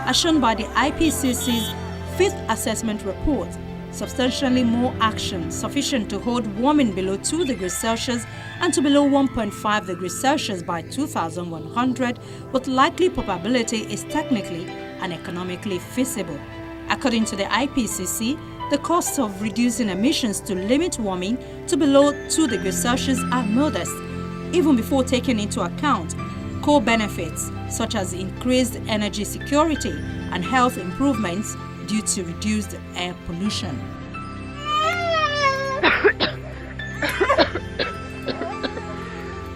as shown by the IPCC's fifth assessment report. Substantially more action sufficient to hold warming below 2 degrees Celsius and to below 1.5 degrees Celsius by 2100 with likely probability is technically and economically feasible. According to the IPCC, the costs of reducing emissions to limit warming to below 2 degrees Celsius are modest, even before taking into account core benefits such as increased energy security and health improvements due to reduced air pollution.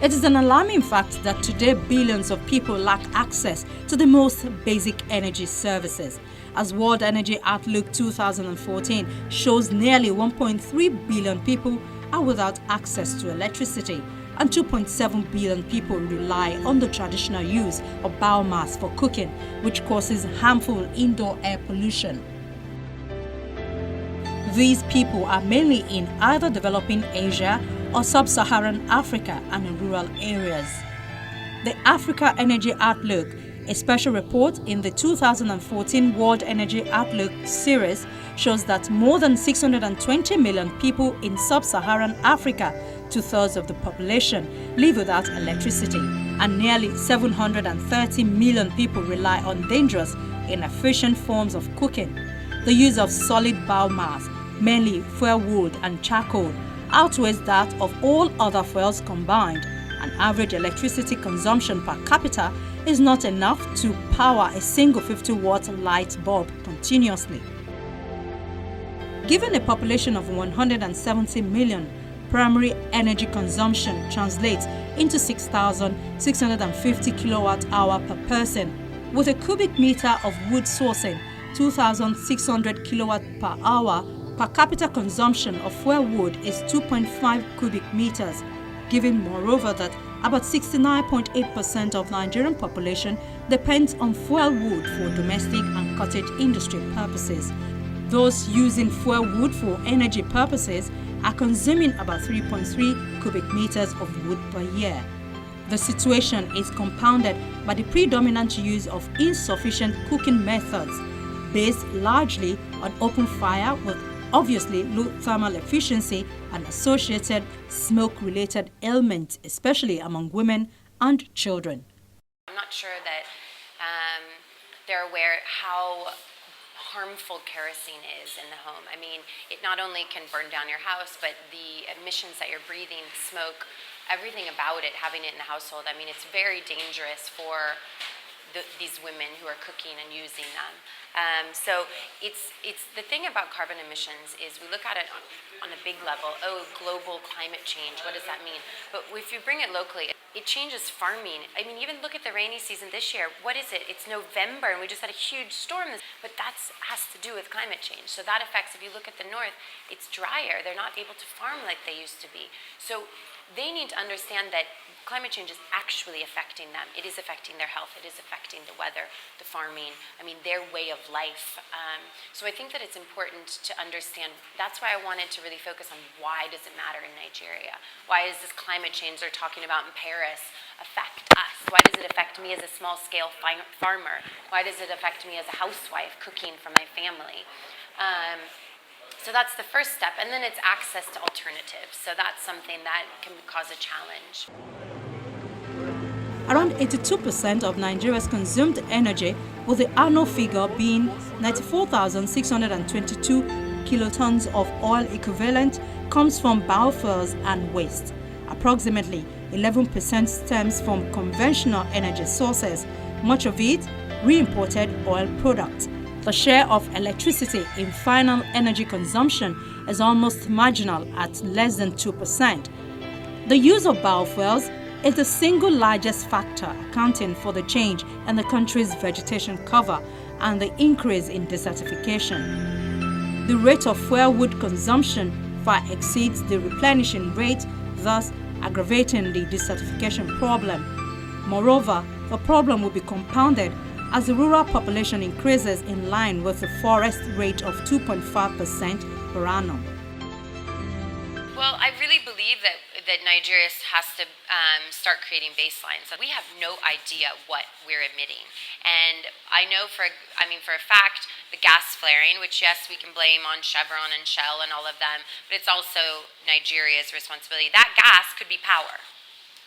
It is an alarming fact that today billions of people lack access to the most basic energy services. As World Energy Outlook 2014 shows, nearly 1.3 billion people are without access to electricity, and 2.7 billion people rely on the traditional use of biomass for cooking, which causes harmful indoor air pollution. These people are mainly in either developing Asia or sub-Saharan Africa and in rural areas. The Africa Energy Outlook, a special report in the 2014 World Energy Outlook series, shows that more than 620 million people in sub-Saharan Africa, two-thirds of the population, live without electricity, and nearly 730 million people rely on dangerous, inefficient forms of cooking. The use of solid biomass, mainly firewood and charcoal, outweighs that of all other fuels combined. An average electricity consumption per capita is not enough to power a single 50-watt light bulb continuously. Given a population of 170 million, primary energy consumption translates into 6,650 kilowatt-hour per person, with a cubic meter of wood sourcing 2,600 kilowatt per hour. Per capita consumption of firewood is 2.5 cubic meters, given moreover that about 69.8% of Nigerian population depends on firewood for domestic and cottage industry purposes. Those using firewood for energy purposes are consuming about 3.3 cubic meters of wood per year. The situation is compounded by the predominant use of insufficient cooking methods, based largely on open fire with obviously low thermal efficiency and associated smoke-related ailments, especially among women and children. I'm not sure that they're aware how harmful kerosene is in the home. I mean, it not only can burn down your house, but the emissions that you're breathing, the smoke, everything about it, having it in the household, I mean, it's very dangerous for these women who are cooking and using them. So it's the thing about carbon emissions is we look at it on a big level. Oh, global climate change, what does that mean? But if you bring it locally, it changes farming. I mean, even look at the rainy season this year. What is it? It's November and we just had a huge storm. But that has to do with climate change. So that affects, if you look at the north, it's drier. They're not able to farm like they used to be. So they need to understand that climate change is actually affecting them. It is affecting their health. It is affecting the weather, the farming, I mean, their way of life. So I think that it's important to understand. That's why I wanted to really focus on why does it matter in Nigeria? Why is this climate change they're talking about in Paris affect us? Why does it affect me as a small-scale farmer? Why does it affect me as a housewife cooking for my family? So that's the first step, and then it's access to alternatives. So that's something that can cause a challenge. Around 82% of Nigeria's consumed energy, with the annual figure being 94,622 kilotons of oil equivalent, comes from biofuels and waste. Approximately 11% stems from conventional energy sources, much of it re-imported oil products. The share of electricity in final energy consumption is almost marginal at less than 2%. The use of biofuels is the single largest factor accounting for the change in the country's vegetation cover and the increase in desertification. The rate of firewood consumption far exceeds the replenishing rate, thus aggravating the desertification problem. Moreover, the problem will be compounded as the rural population increases in line with the forest rate of 2.5% per annum. Well, I really believe that that Nigeria has to start creating baselines. We have no idea what we're emitting, and I know for a fact the gas flaring, which yes we can blame on Chevron and Shell and all of them, but it's also Nigeria's responsibility. That gas could be power.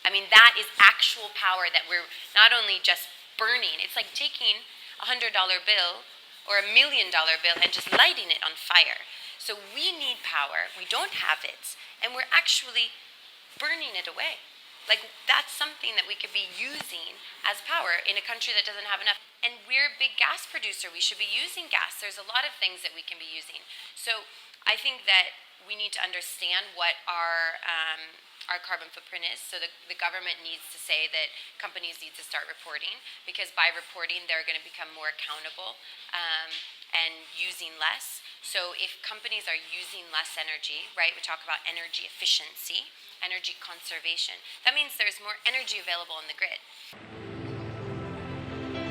I mean, that is actual power that we're not only just burning. It's like taking $100 bill or $1 million bill and just lighting it on fire. So we need power. We don't have it, and we're actually burning it away. Like, that's something that we could be using as power in a country that doesn't have enough. And we're a big gas producer. We should be using gas. There's a lot of things that we can be using. So I think that we need to understand what our carbon footprint is. So the government needs to say that companies need to start reporting, because by reporting they're going to become more accountable and using less. So if companies are using less energy, right, we talk about energy efficiency, energy conservation, that means there's more energy available on the grid.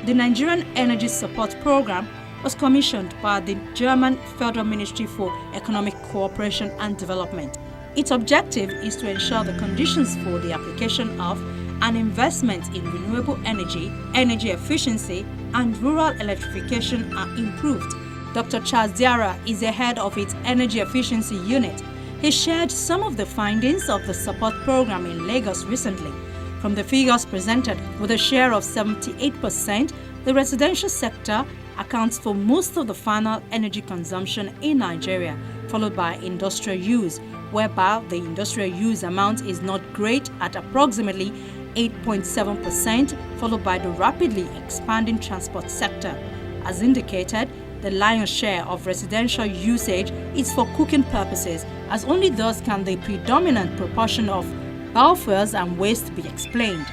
The Nigerian Energy Support Program was commissioned by the German Federal Ministry for Economic Cooperation and Development. Its objective is to ensure the conditions for the application of and investment in renewable energy, energy efficiency, and rural electrification are improved. Dr. Charles Diarra is the head of its Energy Efficiency Unit. He shared some of the findings of the support program in Lagos recently. From the figures presented, with a share of 78%, the residential sector accounts for most of the final energy consumption in Nigeria, followed by industrial use, whereby the industrial use amount is not great at approximately 8.7%, followed by the rapidly expanding transport sector. As indicated, the lion's share of residential usage is for cooking purposes, as only thus can the predominant proportion of biofuels and waste be explained.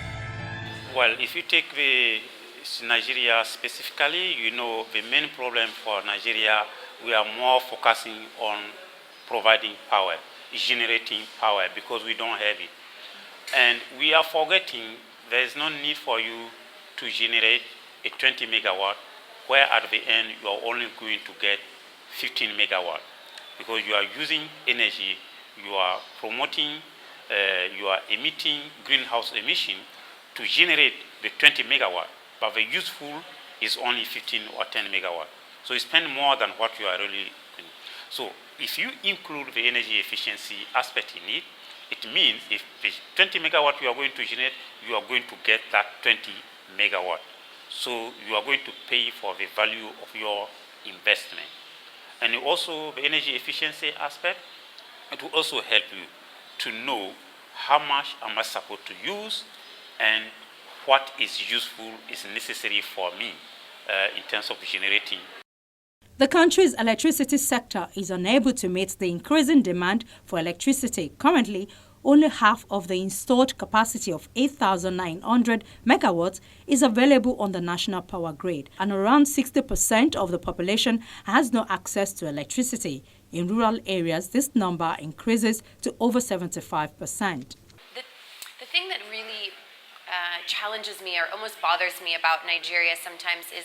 Well, if you take Nigeria specifically, the main problem for Nigeria, we are more focusing on providing power, generating power, because we don't have it. And we are forgetting there is no need for you to generate a 20 megawatt, where at the end you are only going to get 15 megawatt, because you are using energy, you are promoting, you are emitting greenhouse emission to generate the 20 megawatt, but the useful is only 15 or 10 megawatt. So you spend more than what you are really doing. So if you include the energy efficiency aspect in it, it means if the 20 megawatt you are going to generate, you are going to get that 20 megawatt. So you are going to pay for the value of your investment. And also the energy efficiency aspect, it will also help you to know how much am I supposed to use and what is useful, is necessary for me in terms of generating. The country's electricity sector is unable to meet the increasing demand for electricity. Currently, only half of the installed capacity of 8,900 megawatts is available on the national power grid, and around 60% of the population has no access to electricity. In rural areas, this number increases to over 75%. The thing that really challenges me or almost bothers me about Nigeria sometimes is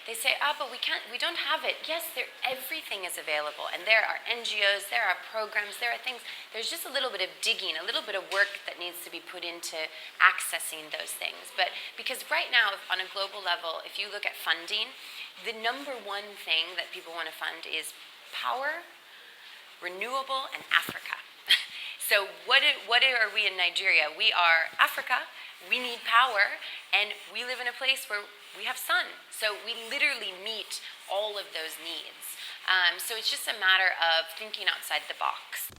they say, but we don't have it. Yes, everything is available, and there are NGOs, there are programs, there are things. There's just a little bit of digging, a little bit of work that needs to be put into accessing those things. But because right now, on a global level, if you look at funding, the number one thing that people want to fund is power, renewable, and Africa. So what are we in Nigeria? We are Africa. We need power, and we live in a place where we have sun. So we literally meet all of those needs. So it's just a matter of thinking outside the box.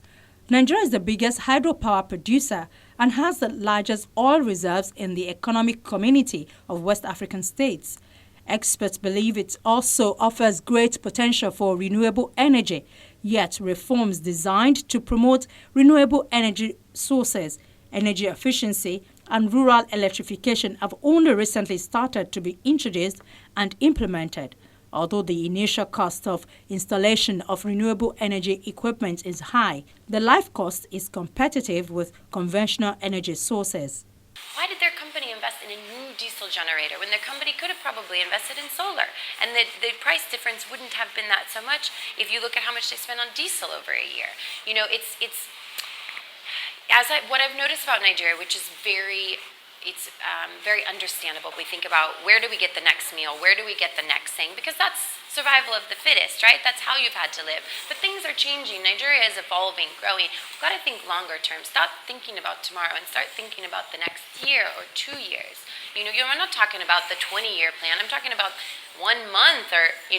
Nigeria is the biggest hydropower producer and has the largest oil reserves in the economic community of West African states. Experts believe it also offers great potential for renewable energy, yet reforms designed to promote renewable energy sources, energy efficiency, and rural electrification have only recently started to be introduced and implemented. Although the initial cost of installation of renewable energy equipment is high, the life cost is competitive with conventional energy sources. Why did their company invest in a new diesel generator when their company could have probably invested in solar? And the price difference wouldn't have been that so much if you look at how much they spent on diesel over a year. What I've noticed about Nigeria, which is very understandable. We think about where do we get the next meal, where do we get the next thing, because that's survival of the fittest, right? That's how you've had to live. But things are changing. Nigeria is evolving, growing. We've got to think longer term. Stop thinking about tomorrow and start thinking about the next year or 2 years. You're not talking about the 20-year plan. I'm talking about 1 month or 2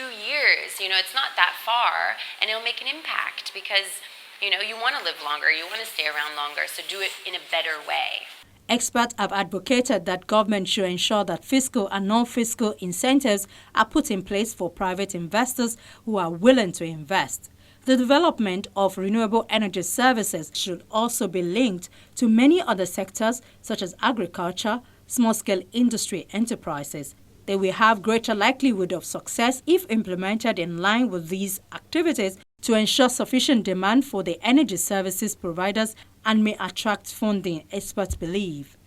years. It's not that far, and it'll make an impact because you want to live longer, you want to stay around longer, so do it in a better way. Experts have advocated that government should ensure that fiscal and non-fiscal incentives are put in place for private investors who are willing to invest. The development of renewable energy services should also be linked to many other sectors such as agriculture, small-scale industry enterprises. They will have greater likelihood of success if implemented in line with these activities to ensure sufficient demand for the energy services providers and may attract funding, experts believe.